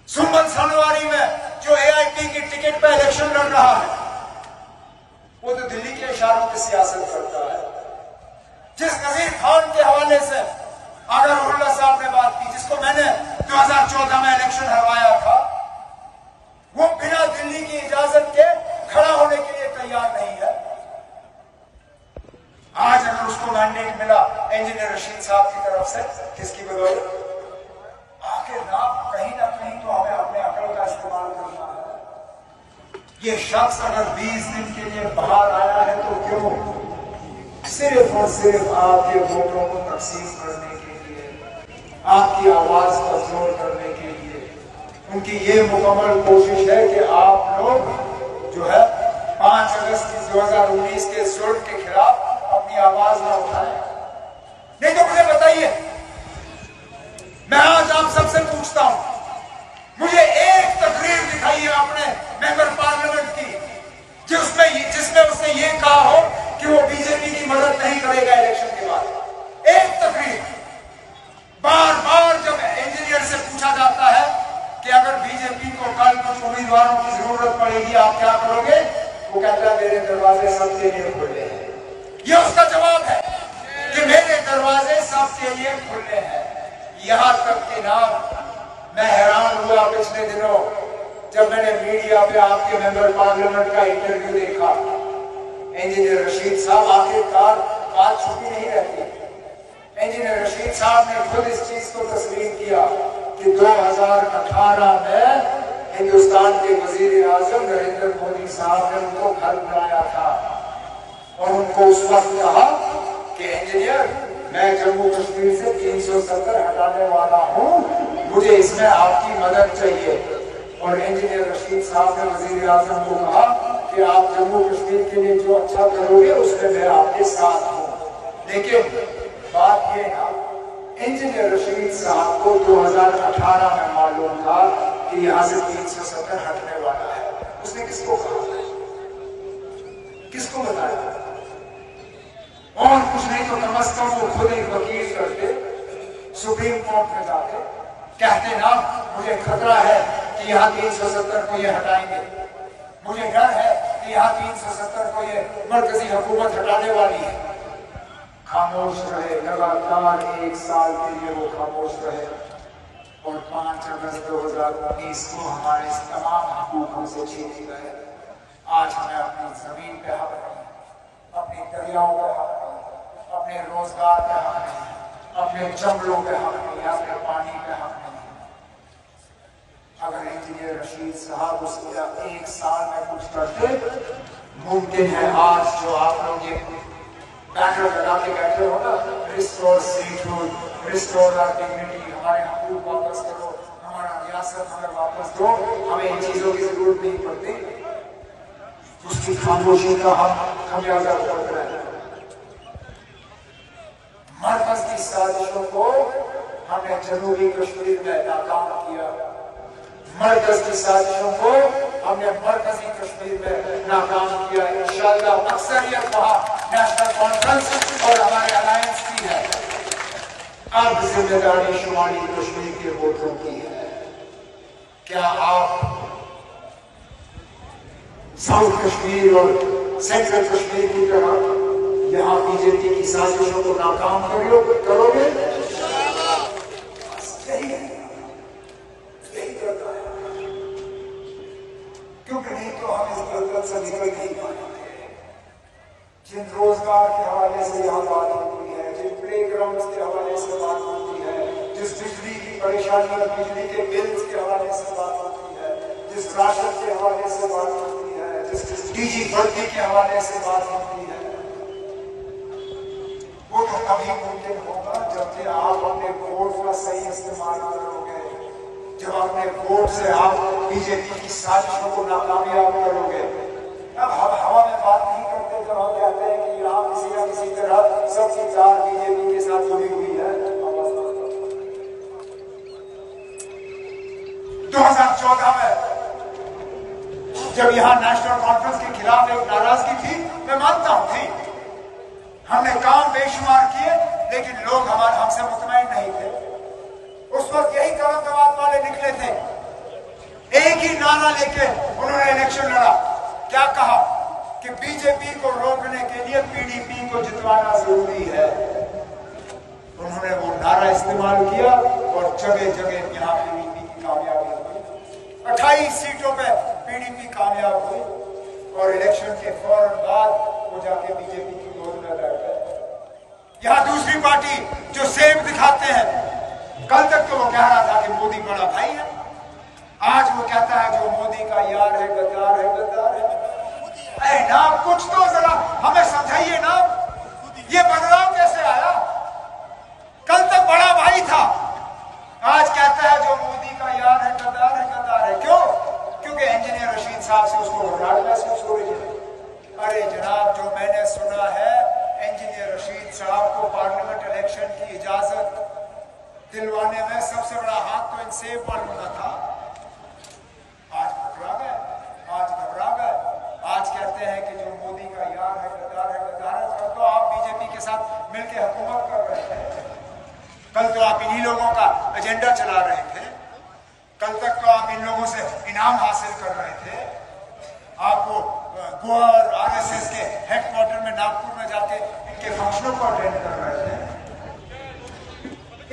सुमन सनवारी में जो AIP की टिकट पे इलेक्शन लड़ रहा है, वो तो दिल्ली के इशारों पे सियासत करता है। जिस नजीर खान के हवाले से आगर उल्ला साहब ने बात की, जिसको मैंने 2014 में इलेक्शन हरवाया था, वो बिना दिल्ली की इजाजत के खड़ा होने के लिए तैयार नहीं है। आज अगर उसको मैंडेट मिला इंजीनियर रशीद साहब की तरफ से, किसकी बदौलत? आखिर कहीं ना कहीं तो हमें अपने अकल का इस्तेमाल करना है। ये शख्स अगर 20 दिन के लिए बाहर आया है तो क्यों? सिर्फ और सिर्फ आपके वोटों को तकसीम करने के लिए, आपकी आवाज कमजोर करने के लिए। उनकी ये मुकम्मल कोशिश है कि आप लोग जो है 5 अगस्त 2019 के जुल्म के खिलाफ अपनी आवाज ना उठाएं। नहीं तो मुझे बताइए, मैं आज आप सबसे पूछता हूं, मुझे एक तकरीर दिखाइए अपने मेंबर पार्लियामेंट की जिसमें उसने ये कहा हो कि वो बीजेपी की मदद नहीं करेगा इलेक्शन के बाद। एक तकरीर। बार बार जब इंजीनियर से पूछा जाता है कि अगर बीजेपी को कल कुछ उम्मीदवारों की जरूरत पड़ेगी आप क्या करोगे, वो कहता है मेरे दरवाजे सबके लिए खुले हैं। ये उसका जवाब है कि मेरे दरवाजे सबके लिए खुले हैं। यहां तक कि ना मैं हैरान हुआ पिछले दिनों जब मैंने मीडिया पे आपके मेंबर पार्लियामेंट का इंटरव्यू देखा। इंजीनियर रशीद साहब, आखिरकार बात छुपी नहीं रहती। इंजीनियर रशीद साहब ने खुद इस चीज को तस्लीम किया कि 2018 में हिंदुस्तान के वजीर आजम नरेंद्र मोदी साहब ने उनको घर बुलाया था और उनको उस वक्त कहा कि इंजीनियर, मैं जम्मू कश्मीर से 370 हटाने वाला हूं, मुझे इसमें आपकी मदद चाहिए। और इंजीनियर रशीद साहब ने वजीर आजम को कहा कि आप जम्मू कश्मीर के लिए जो अच्छा करोगे उसमें मैं आपके साथ हूं। लेकिन बात यह है, इंजीनियर रशीद साहब को 2018 में मालूम था कि यहां से 370 हटने वाला है। उसने किसको कहा, किसको बताया? और कुछ नहीं तो कम अज कम वो खुद एक वकील करते, सुप्रीम कोर्ट में जाते, कहते ना मुझे खतरा है कि यहाँ 370 को ये हटाएंगे, मुझे डर है कि यहाँ 370 को ये मरकजी हुकूमत हटाने वाली है। खामोश रहे, लगातार 1 साल के लिए वो खामोश रहे और 5 अगस्त 2019 को हमारे तमाम हकूकों से छीने गए। आज हमें अपनी जमीन पे हक नहीं, अपनी दरियाओं पे हक नहीं, अपने रोजगार पे हक नहीं, अपने जंगलों पे हक नहीं, अपने पानी पे हक नहीं। अगर इंजीनियर रशीद साहब उसका 1 साल में कुछ करते, मुमकिन है आज जो आप लोग ये बैनर लगा के बैठे हो ना, restore statehood, restore our dignity, हमारे हकूक वापस करो, हमारा रियासत हमें वापस दो, हमें इन चीजों की जरूरत नहीं पड़ती, उसकी खामोशी का हम खमियाजा भुगत रहे हैं। मरकज की साजिशों को हमने जनूबी कश्मीर में नाकाम किया, मरकज की साजिशों को हमने मरकजी कश्मीर में नाकाम किया। इंशाअल्लाह अक्सरियत वहां नेशनल कॉन्फ्रेंस और हमारे अलायंस की है। अब जिम्मेदारी शुमाली कश्मीर के वोटरों की है। क्या आप साउथ कश्मीर और सेंट्रल कश्मीर की तरह यहाँ बीजेपी की साजिशों को नाकाम करोगे? यही है, यही करता है, क्योंकि नहीं तो हम इस गलत से निकल नहीं पाएंगे। जिन रोजगार के हवाले से यहाँ बात होती है, जिन प्ले ग्राउंड के हवाले से बात होती है, जिस बिजली की परेशानी और बिजली के बिल्स के हवाले से बात होती है, जिस राशन के हवाले से बात होती है, जिस डीजी भर्ती के हवाले से बात होती है, वो तो तभी मुमकिन होगा जबकि आप अपने वोट का सही इस्तेमाल करोगे, जब अपने वोट से आप बीजेपी की साजिशों को नाकामयाब करोगे। अब हम हवा में बात नहीं करते जब हम कहते हैं कि यहाँ किसी न किसी तरह सबकी तार बीजेपी के साथ जुड़ी हुई है। 2014 में जब यहाँ नेशनल कॉन्फ्रेंस के खिलाफ एक नाराजगी थी, मैं मानता हूँ थी, हमने काम बेशुमार किए, लेकिन लोग हमसे मुतमईन नहीं थे। उस वक्त यही कलम दवात वाले निकले थे यही नारा लेके उन्होंने इलेक्शन लड़ा। क्या कहा कि बीजेपी को रोकने के लिए पीडीपी को जितवाना जरूरी है। उन्होंने वो नारा इस्तेमाल किया और जगह जगह यहाँ पीडीपी की कामयाबी हुई। 28 सीटों पे पीडीपी कामयाब हुई और इलेक्शन के फौरन बाद वो जाके बीजेपी की गोद में बैठ गए। यहाँ दूसरी पार्टी जो सेब दिखाते हैं, कल तक तो वो कह रहा था कि मोदी बड़ा भाई है, आज वो कहता है जो मोदी का यार है गद्दार है, गद्दार है। अरे ना कुछ तो जरा हमें समझाइए ना, ये बदलाव कैसे आया? कल तक बड़ा भाई था, आज कहता है जो मोदी का यार है गद्दार है, गद्दार है। क्यों? क्योंकि इंजीनियर रशीद साहब से उसको घबराहट महसूस हो रही है। अरे जनाब, जो मैंने सुना है इंजीनियर रशीद साहब को पार्लियामेंट इलेक्शन की इजाजत दिलवाने में सबसे बड़ा हाथ तो इन सेब वालों का था। आज घबरा गए, आज घबरा गए, आज कहते हैं कि जो मोदी का यार है गद्दार है, गद्दार है। कल तो आप बीजेपी के साथ मिलकर हुकूमत कर रहे थे, कल तो आप इन्हीं लोगों का एजेंडा चला रहे थे, कल तक तो आप इन लोगों से इनाम हासिल कर रहे थे। आपको गोवा और आरएसएस के हेडक्वार्टर में नागपुर में जाके इनके फंक्शनों को अटेंड कर रहे थे।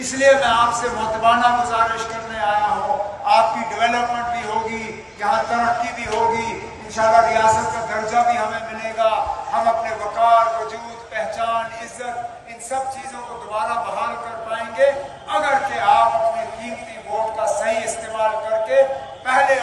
इसलिए मैं आपसे मोहतबाना गुजारिश करने आया हूँ, आपकी डेवलपमेंट भी होगी, यहाँ तरक्की भी होगी, इंशाल्लाह रियासत का दर्जा भी हमें मिलेगा। हम अपने वकार, वजूद, पहचान, इज्जत, इन सब चीजों को दोबारा बहाल कर पाएंगे अगर कि आप अपने कीमती वोट का सही इस्तेमाल करके पहले